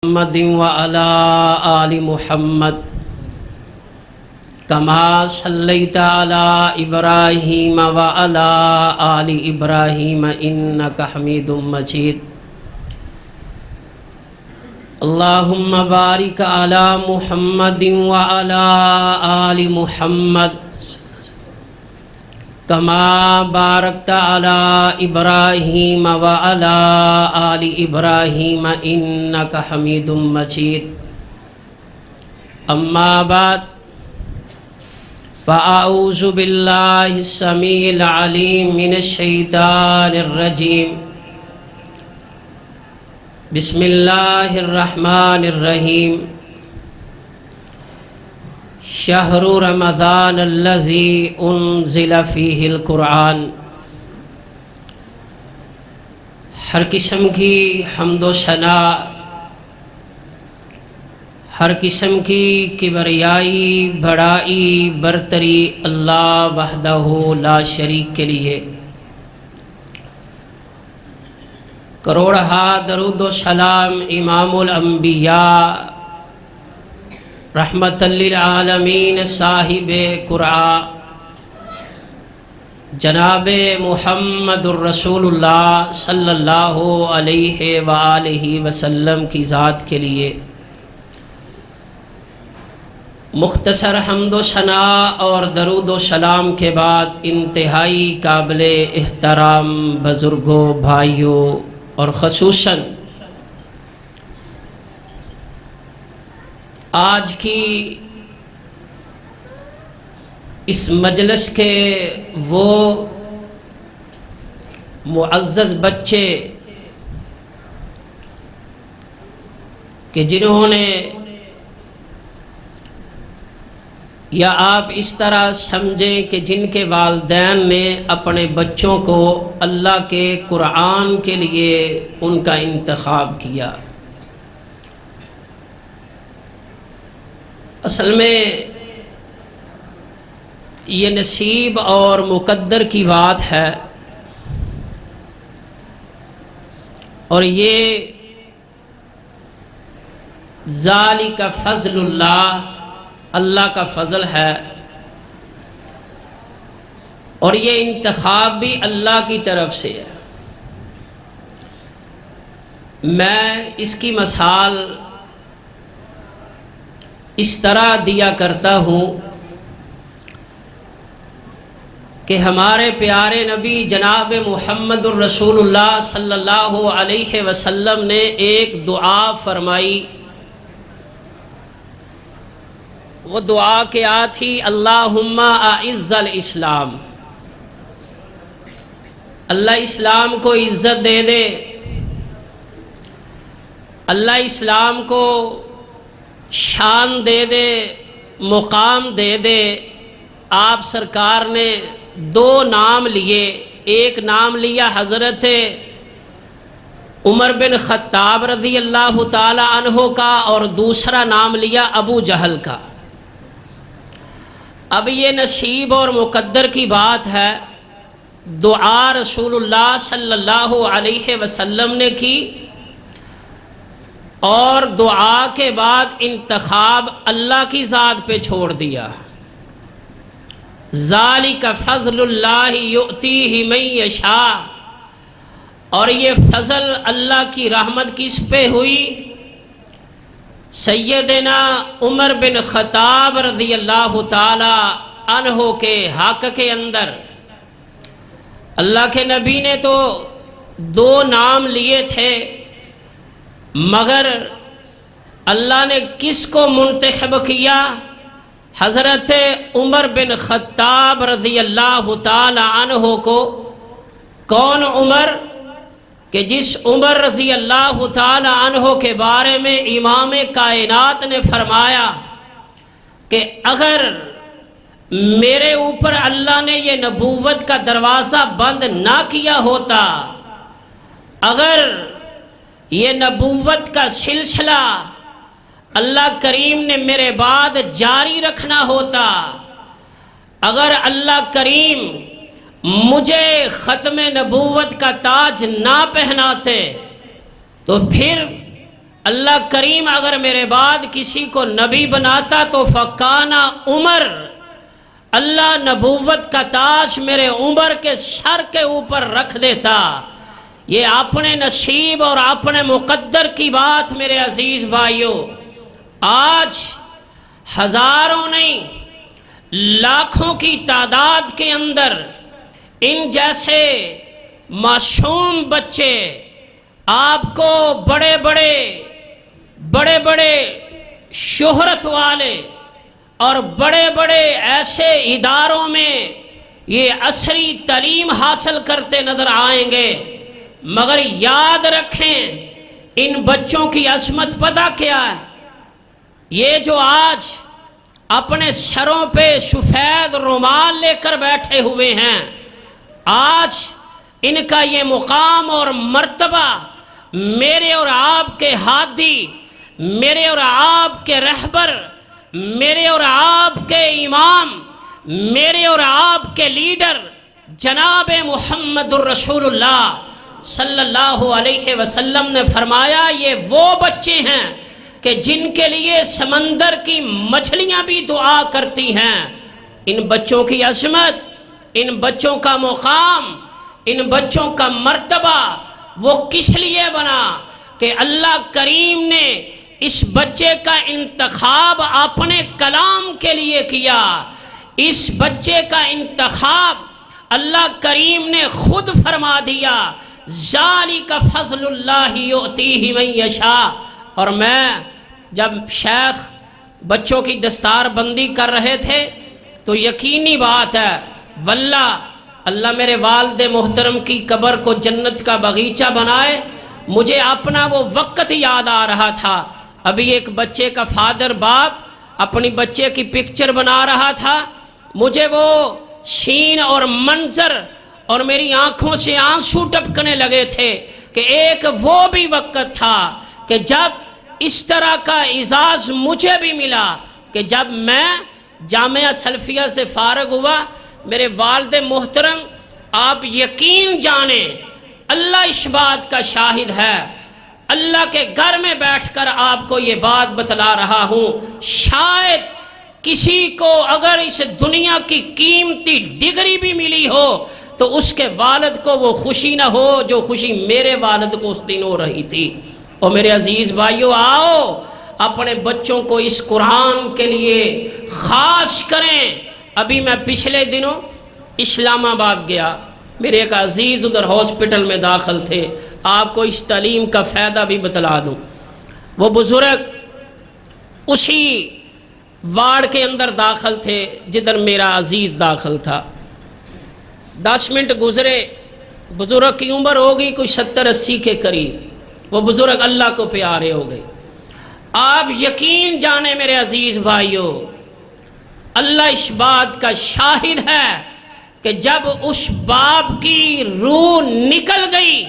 محمد وعلى آل محمد كما صليت على إبراهيم وعلى آل إبراهيم إنك حميد مجيد. اللهم بارك على محمد وعلى آل محمد كما باركت على إبراهيم وعلى آل إبراهيم إنك حميد مجيد. أما بعد فأعوذ بالله السميع العليم من الشيطان الرجيم. بسم الله الرحمن الرحيم. شہر رمضان الذی انزل فیہ القرآن. ہر قسم کی حمد و ثنا، ہر قسم کی کبریائی، بڑائی، برتری اللہ وحدہ لا شریک کے لیے. کروڑہا درود و سلام امام الانبیاء رحمت للعالمین صاحب قرآن جناب محمد الرسول اللہ صلی اللہ علیہ وآلہ وسلم کی ذات کے لیے مختصر حمد و ثنا اور درود و سلام کے بعد انتہائی قابل احترام بزرگوں، بھائیوں اور خصوصاً آج کی اس مجلس کے وہ معزز بچے کہ جنہوں نے، یا آپ اس طرح سمجھیں کہ جن کے والدین نے اپنے بچوں کو اللہ کے قرآن کے لیے ان کا انتخاب کیا. اصل میں یہ نصیب اور مقدر کی بات ہے، اور یہ ذالک فضل اللہ کا فضل ہے، اور یہ انتخاب بھی اللہ کی طرف سے ہے. میں اس کی مثال اس طرح دیا کرتا ہوں کہ ہمارے پیارے نبی جناب محمد الرسول اللہ صلی اللہ علیہ وسلم نے ایک دعا فرمائی. وہ دعا کیا تھی؟ اللہم اعز الاسلام. اللہ اسلام کو عزت دے دے، اللہ اسلام کو شان دے دے، مقام دے دے. آپ سرکار نے دو نام لیے. ایک نام لیا حضرت عمر بن خطاب رضی اللہ تعالی عنہ کا، اور دوسرا نام لیا ابو جہل کا. اب یہ نصیب اور مقدر کی بات ہے. دعا رسول اللہ صلی اللہ علیہ وسلم نے کی، اور دعا کے بعد انتخاب اللہ کی ذات پہ چھوڑ دیا. ذالک فضل اللہ یؤتیہ من یشاء. اور یہ فضل اللہ کی رحمت کس پہ ہوئی؟ سیدنا عمر بن خطاب رضی اللہ تعالی عنہ کے حق کے اندر. اللہ کے نبی نے تو دو نام لیے تھے، مگر اللہ نے کس کو منتخب کیا؟ حضرت عمر بن خطاب رضی اللہ تعالی عنہ کو. کون عمر؟ کہ جس عمر رضی اللہ تعالی عنہ کے بارے میں امام کائنات نے فرمایا کہ اگر میرے اوپر اللہ نے یہ نبوت کا دروازہ بند نہ کیا ہوتا، اگر یہ نبوت کا سلسلہ اللہ کریم نے میرے بعد جاری رکھنا ہوتا، اگر اللہ کریم مجھے ختم نبوت کا تاج نہ پہناتے، تو پھر اللہ کریم اگر میرے بعد کسی کو نبی بناتا تو فکانا عمر، اللہ نبوت کا تاج میرے عمر کے سر کے اوپر رکھ دیتا۔ یہ اپنے نصیب اور اپنے مقدر کی بات میرے عزیز بھائیوں۔ آج ہزاروں نہیں لاکھوں کی تعداد کے اندر ان جیسے معصوم بچے آپ کو بڑے بڑے شہرت والے اور بڑے بڑے ایسے اداروں میں یہ عصری تعلیم حاصل کرتے نظر آئیں گے، مگر یاد رکھیں ان بچوں کی عظمت پتہ کیا ہے؟ یہ جو آج اپنے سروں پہ سفید رومال لے کر بیٹھے ہوئے ہیں، آج ان کا یہ مقام اور مرتبہ میرے اور آپ کے ہادی، میرے اور آپ کے رہبر، میرے اور آپ کے امام، میرے اور آپ کے لیڈر جناب محمد الرسول اللہ صلی اللہ علیہ وسلم نے فرمایا، یہ وہ بچے ہیں کہ جن کے لیے سمندر کی مچھلیاں بھی دعا کرتی ہیں۔ ان بچوں کی عظمت، ان بچوں کا مقام، ان بچوں کا مرتبہ وہ کس لیے بنا کہ اللہ کریم نے اس بچے کا انتخاب اپنے کلام کے لیے کیا۔ اس بچے کا انتخاب اللہ کریم نے خود فرما دیا، ذالک فضل اللہ یؤتیہ من یشاء۔ اور میں جب شیخ بچوں کی دستار بندی کر رہے تھے تو یقینی بات ہے واللہ اللہ میرے والد محترم کی قبر کو جنت کا باغیچہ بنائے، مجھے اپنا وہ وقت یاد آ رہا تھا۔ ابھی ایک بچے کا فادر باپ اپنی بچے کی پکچر بنا رہا تھا، مجھے وہ سین اور منظر اور میری آنکھوں سے آنسو ٹپکنے لگے تھے کہ ایک وہ بھی وقت تھا کہ جب اس طرح کا اعزاز مجھے بھی ملا کہ جب میں جامعہ سلفیہ سے فارغ ہوا، میرے والد محترم آپ یقین جانیں، اللہ اس بات کا شاہد ہے، اللہ کے گھر میں بیٹھ کر آپ کو یہ بات بتلا رہا ہوں، شاید کسی کو اگر اس دنیا کی قیمتی ڈگری بھی ملی ہو تو اس کے والد کو وہ خوشی نہ ہو جو خوشی میرے والد کو اس دن ہو رہی تھی۔ اور میرے عزیز بھائیو، آؤ اپنے بچوں کو اس قرآن کے لیے خاص کریں۔ ابھی میں پچھلے دنوں اسلام آباد گیا، میرے ایک عزیز ادھر ہاسپٹل میں داخل تھے، آپ کو اس تعلیم کا فائدہ بھی بتلا دوں۔ وہ بزرگ اسی وارڈ کے اندر داخل تھے جدھر میرا عزیز داخل تھا۔ 10 منٹ گزرے، بزرگ کی عمر ہوگی کوئی 70-80 کے قریب، وہ بزرگ اللہ کو پیارے ہو گئے۔ آپ یقین جانیں میرے عزیز بھائیوں، اللہ اس بات کا شاہد ہے کہ جب اس باپ کی روح نکل گئی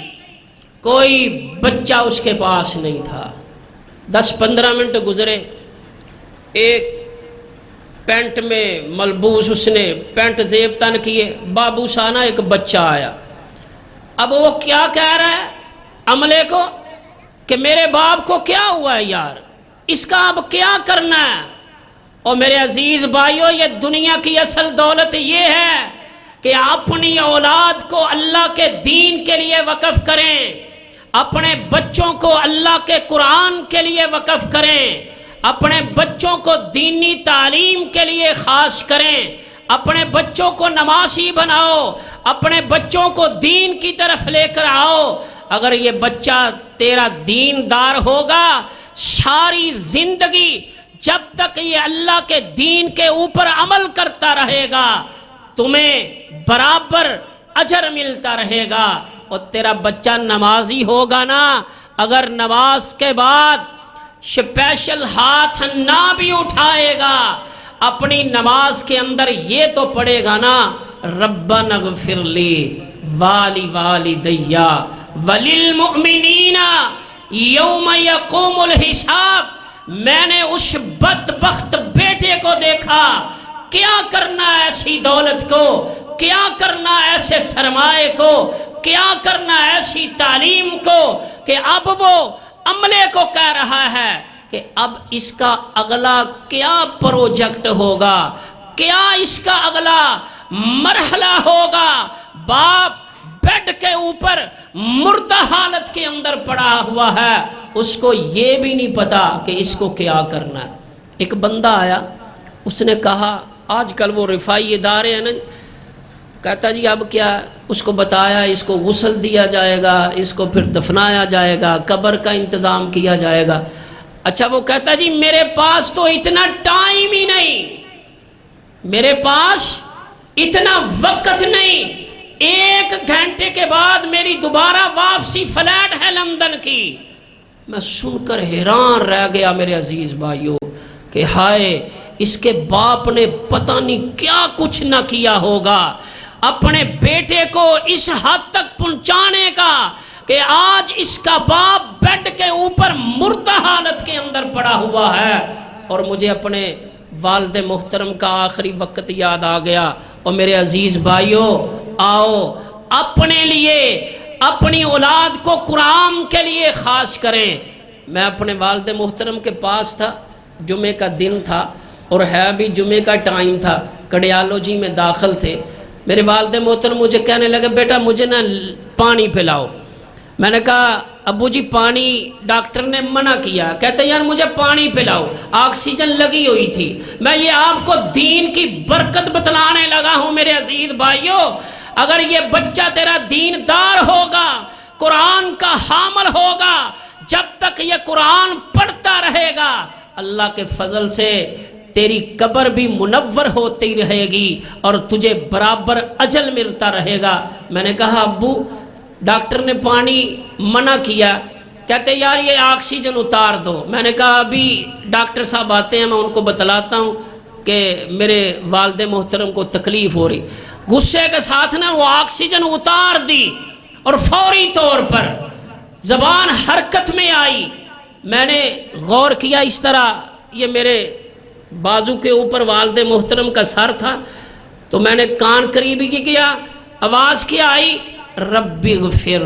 کوئی بچہ اس کے پاس نہیں تھا۔ 10-15 منٹ گزرے، ایک پینٹ میں ملبوس، اس نے پینٹ زیب تن کیے، بابو سانہ ایک بچہ آیا۔ اب وہ کیا کہہ رہا ہے عملے کو کہ میرے باپ کو کیا ہوا ہے یار، اس کا اب کیا کرنا ہے؟ اور میرے عزیز بھائیوں، یہ دنیا کی اصل دولت یہ ہے کہ اپنی اولاد کو اللہ کے دین کے لیے وقف کریں، اپنے بچوں کو اللہ کے قرآن کے لیے وقف کریں، اپنے بچوں کو دینی تعلیم کے لیے خاص کریں، اپنے بچوں کو نمازی بناؤ، اپنے بچوں کو دین کی طرف لے کر آؤ۔ اگر یہ بچہ تیرا دیندار ہوگا، ساری زندگی جب تک یہ اللہ کے دین کے اوپر عمل کرتا رہے گا تمہیں برابر اجر ملتا رہے گا۔ اور تیرا بچہ نمازی ہوگا نا، اگر نماز کے بعد اسپیشل ہاتھ نہ بھی اٹھائے گا، اپنی نماز کے اندر یہ تو پڑھے گا نا، ربنا اغفر لی والی والدیا وللمؤمنین یوم یقوم الحساب۔ میں نے اس بدبخت بیٹے کو دیکھا، کیا کرنا ایسی دولت کو، کیا کرنا ایسے سرمایے کو، کیا کرنا ایسی تعلیم کو کہ اب وہ عملے کو کہہ رہا ہے کہ اب اس کا اگلا کیا پروجیکٹ ہوگا، کیا اس کا اگلا مرحلہ ہوگا۔ باپ بیڈ کے اوپر مردہ حالت کے اندر پڑا ہوا ہے، اس کو یہ بھی نہیں پتا کہ اس کو کیا کرنا ہے۔ ایک بندہ آیا، اس نے کہا آج کل وہ رفائی ادارے ہیں نا، کہتا جی اب کیا، اس کو بتایا اس کو غسل دیا جائے گا، اس کو پھر دفنایا جائے گا، قبر کا انتظام کیا جائے گا۔ اچھا وہ کہتا جی میرے پاس تو اتنا ٹائم ہی نہیں، میرے پاس اتنا وقت نہیں، 1 گھنٹے کے بعد میری دوبارہ واپسی فلائٹ ہے لندن کی۔ میں سن کر حیران رہ گیا میرے عزیز بھائیوں کہ ہائے اس کے باپ نے پتہ نہیں کیا کچھ نہ کیا ہوگا اپنے بیٹے کو اس حد تک پہنچانے کا کہ آج اس کا باپ بیڈ کے اوپر مردہ حالت کے اندر پڑا ہوا ہے۔ اور مجھے اپنے والد محترم کا آخری وقت یاد آ گیا۔ اور میرے عزیز بھائیوں آؤ اپنے لیے، اپنی اولاد کو قرآن کے لیے خاص کریں۔ میں اپنے والد محترم کے پاس تھا، جمعے کا دن تھا اور ہے بھی جمعے کا ٹائم تھا، کارڈیالوجی میں داخل تھے۔ میرے والد محترم مجھے کہنے لگے بیٹا مجھے نا پانی پلاؤ۔ میں نے کہا ابو جی پانی ڈاکٹر نے منع کیا۔ کہتے یار مجھے پانی پلاؤ، آکسیجن لگی ہوئی تھی۔ میں یہ آپ کو دین کی برکت بتلانے لگا ہوں میرے عزیز بھائیوں، اگر یہ بچہ تیرا دیندار ہوگا، قرآن کا حامل ہوگا، جب تک یہ قرآن پڑھتا رہے گا اللہ کے فضل سے تیری قبر بھی منور ہوتی رہے گی اور تجھے برابر اجل ملتا رہے گا۔ میں نے کہا ابو ڈاکٹر نے پانی منع کیا، کہتے یار یہ آکسیجن اتار دو۔ میں نے کہا ابھی ڈاکٹر صاحب آتے ہیں میں ان کو بتلاتا ہوں کہ میرے والد محترم کو تکلیف ہو رہی۔ غصے کے ساتھ نا وہ آکسیجن اتار دی اور فوری طور پر زبان حرکت میں آئی۔ میں نے غور کیا اس طرح، یہ میرے بازو کے اوپر والد محترم کا سر تھا، تو میں نے کان قریب ہی کیا، آواز کیا آئی رب اغفر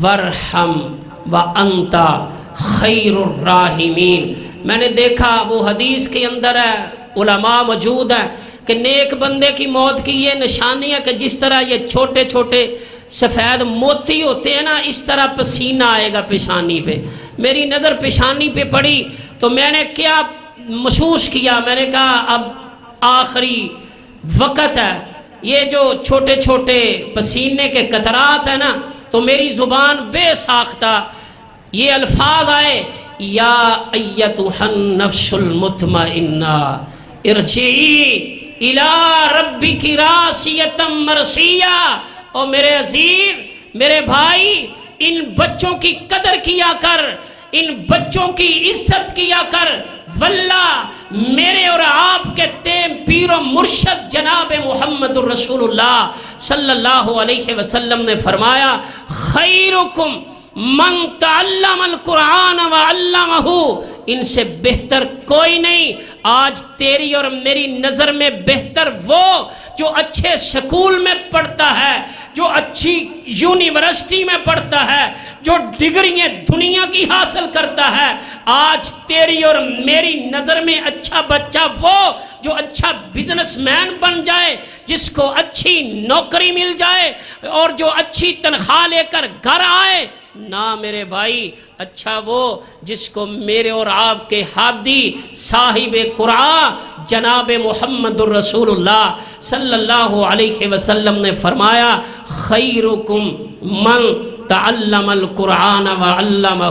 ورحم وانت خیر الراحمین۔ میں نے دیکھا وہ حدیث کے اندر ہے، علماء موجود ہے کہ نیک بندے کی موت کی یہ نشانی ہے کہ جس طرح یہ چھوٹے چھوٹے سفید موتی ہوتے ہیں نا، اس طرح پسینہ آئے گا پیشانی پہ۔ میری نظر پیشانی پہ پڑی تو میں نے کیا محسوس کیا، میں نے کہا اب آخری وقت ہے، یہ جو چھوٹے چھوٹے پسینے کے قطرات ہیں نا، تو میری زبان بے ساختہ یہ الفاظ آئے یا ایتھا النفس المطمئنہ ارجعی الی ربک راضیۃ مرضیہ۔ اور میرے عزیز میرے بھائی ان بچوں کی قدر کیا کر، ان بچوں کی عزت کیا کر، واللہ میرے اور آپ کے تیم پیر و مرشد جناب محمد الرسول اللہ صلی اللہ علیہ وسلم نے فرمایا خیرکم من تعلم القرآن وعلمہ، ان سے بہتر کوئی نہیں۔ آج تیری اور میری نظر میں بہتر وہ جو اچھے سکول میں پڑھتا ہے، جو اچھی یونیورسٹی میں پڑھتا ہے، جو ڈگریاں دنیا کی حاصل کرتا ہے۔ آج تیری اور میری نظر میں اچھا بچہ وہ جو اچھا بزنس مین بن جائے، جس کو اچھی نوکری مل جائے اور جو اچھی تنخواہ لے کر گھر آئے، نہ میرے بھائی، اچھا وہ جس کو میرے اور آپ کے ہادی صاحب قرآن جناب محمد الرسول اللہ صلی اللہ علیہ وسلم نے فرمایا خیرکم من تعلم القرآن وعلمہ،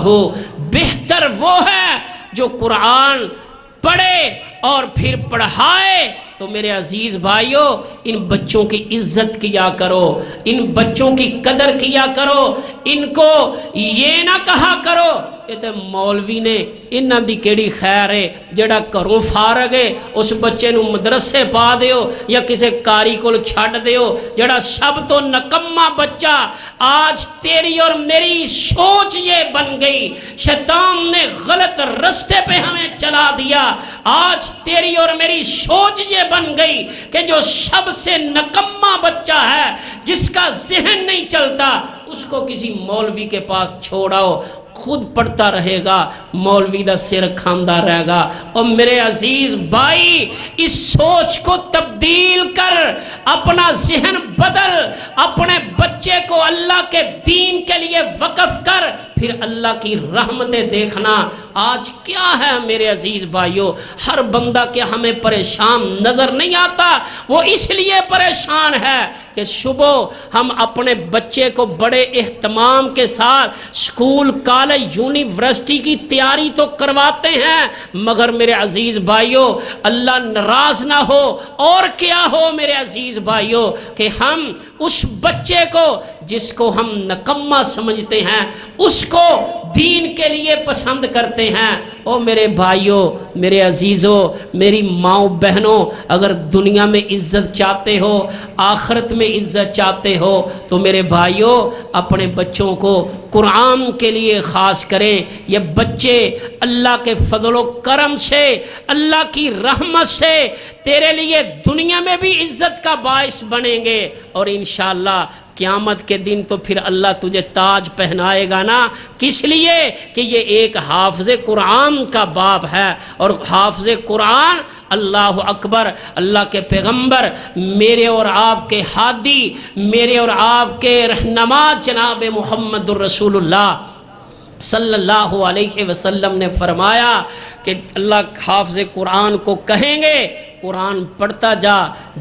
بہتر وہ ہے جو قرآن پڑھے اور پھر پڑھائے۔ تو میرے عزیز بھائیوں ان بچوں کی عزت کیا کرو، ان بچوں کی قدر کیا کرو، ان کو یہ نہ کہا کرو یہ تے مولوی نے انہاں دی کیڑی خیر ہے، جڑا گھروں فارغ ہے اس بچے نو مدرسے پا دیو یا کسے کاری کول چھڈ دیو، جڑا سب تو نکما بچہ۔ آج تیری اور میری سوچ یہ بن گئی، شیطان نے غلط رستے پہ ہمیں چلا دیا۔ آج تیری اور میری سوچ یہ بن گئی کہ جو سب سے نکما بچہ ہے، جس کا ذہن نہیں چلتا، اس کو کسی مولوی کے پاس چھوڑاؤ۔ خود پڑھتا رہے گا، مولوی دا سر کھاندا رہے گا۔ اور میرے عزیز بھائی، اس سوچ کو تبدیل کر، اپنا ذہن بدل، اپنے بچے کو اللہ کے دین کے لیے وقف کر، پھر اللہ کی رحمتیں دیکھنا۔ آج کیا ہے میرے عزیز بھائیو، ہر بندہ کہ ہمیں پریشان نظر نہیں آتا، وہ اس لیے پریشان ہے کہ صبح ہم اپنے بچے کو بڑے اہتمام کے ساتھ اسکول، کالج، یونیورسٹی کی تیاری تو کرواتے ہیں، مگر میرے عزیز بھائیو اللہ ناراض نہ ہو اور کیا ہو میرے عزیز بھائیو کہ ہم اس بچے کو جس کو ہم نکمہ سمجھتے ہیں اس کو دین کے لیے پسند کرتے ہیں۔ او میرے بھائیو، میرے عزیزو، میری ماؤں بہنوں، اگر دنیا میں عزت چاہتے ہو، آخرت میں عزت چاہتے ہو، تو میرے بھائیو اپنے بچوں کو قرآن کے لیے خاص کریں۔ یہ بچے اللہ کے فضل و کرم سے، اللہ کی رحمت سے تیرے لیے دنیا میں بھی عزت کا باعث بنیں گے، اور انشاءاللہ قیامت کے دن تو پھر اللہ تجھے تاج پہنائے گا نا۔ کس لیے کہ یہ ایک حافظ قرآن کا باب ہے، اور حافظ قرآن اللہ اکبر، اللہ کے پیغمبر، میرے اور آپ کے ہادی، میرے اور آپ کے رہنما جناب محمد الرسول اللہ صلی اللہ علیہ وسلم نے فرمایا کہ اللہ حافظ قرآن کو کہیں گے قرآن پڑھتا جا،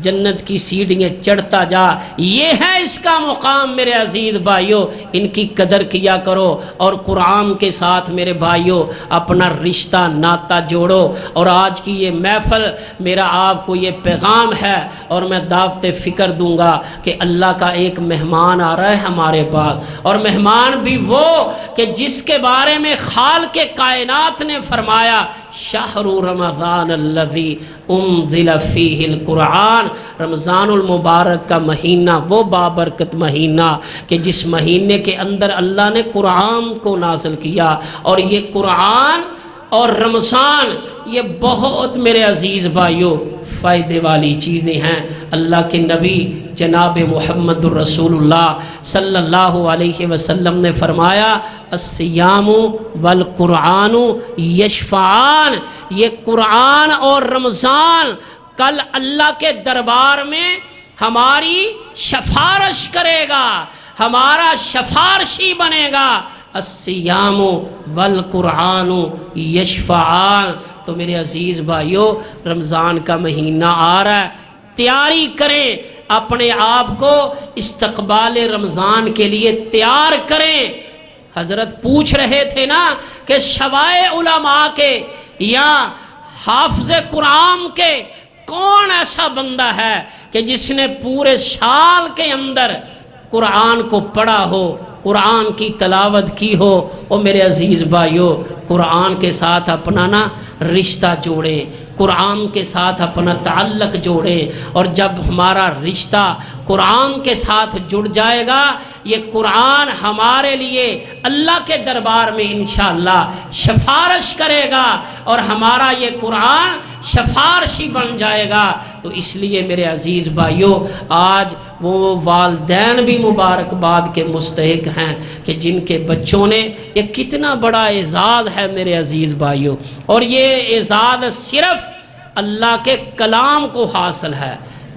جنت کی سیڑھیاں چڑھتا جا۔ یہ ہے اس کا مقام میرے عزیز بھائیوں، ان کی قدر کیا کرو، اور قرآن کے ساتھ میرے بھائیوں اپنا رشتہ ناتا جوڑو۔ اور آج کی یہ محفل میرا آپ کو یہ پیغام ہے، اور میں دعوت فکر دوں گا کہ اللہ کا ایک مہمان آ رہا ہے ہمارے پاس، اور مہمان بھی وہ کہ جس کے بارے میں خالق کائنات نے فرمایا شہر رمضان الذی انزل فیہ القرآن، رمضان المبارک کا مہینہ وہ بابرکت مہینہ کہ جس مہینے کے اندر اللہ نے قرآن کو نازل کیا۔ اور یہ قرآن اور رمضان یہ بہت میرے عزیز بھائیوں فائدے والی چیزیں ہیں۔ اللہ کے نبی جناب محمد الرسول اللہ صلی اللہ علیہ وسلم نے فرمایا الصیام والقرآن یشفعان، یہ قرآن اور رمضان کل اللہ کے دربار میں ہماری سفارش کرے گا، ہمارا سفارشی بنے گا۔ الصیام والقرآن یشفعان۔ تو میرے عزیز بھائیو رمضان کا مہینہ آ رہا ہے، تیاری کریں، اپنے آپ کو استقبال رمضان کے لیے تیار کریں۔ حضرت پوچھ رہے تھے نا کہ سوائے علماء کے یا حافظ قرآن کے کون ایسا بندہ ہے کہ جس نے پورے سال کے اندر قرآن کو پڑھا ہو، قرآن کی تلاوت کی ہو۔ اور میرے عزیز بھائیو قرآن کے ساتھ اپنا نا رشتہ جوڑیں، قرآن کے ساتھ اپنا تعلق جوڑیں، اور جب ہمارا رشتہ قرآن کے ساتھ جڑ جائے گا یہ قرآن ہمارے لیے اللہ کے دربار میں انشاءاللہ سفارش کرے گا، اور ہمارا یہ قرآن سفارشی بن جائے گا۔ تو اس لیے میرے عزیز بھائیو آج وہ والدین بھی مبارکباد کے مستحق ہیں کہ جن کے بچوں نے، یہ کتنا بڑا اعزاز ہے میرے عزیز بھائیو، اور یہ اعزاز صرف اللہ کے کلام کو حاصل ہے۔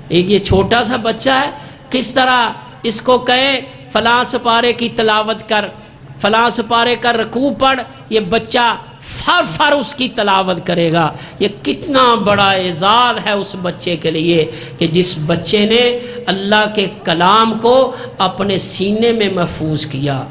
ایک یہ چھوٹا سا بچہ ہے، کس طرح اس کو کہیں فلاں سپارے کی تلاوت کر، فلاں سپارے کا رکوع پڑھ، یہ بچہ فر اس کی تلاوت کرے گا۔ یہ کتنا بڑا اعزاز ہے اس بچے کے لیے کہ جس بچے نے اللہ کے کلام کو اپنے سینے میں محفوظ کیا۔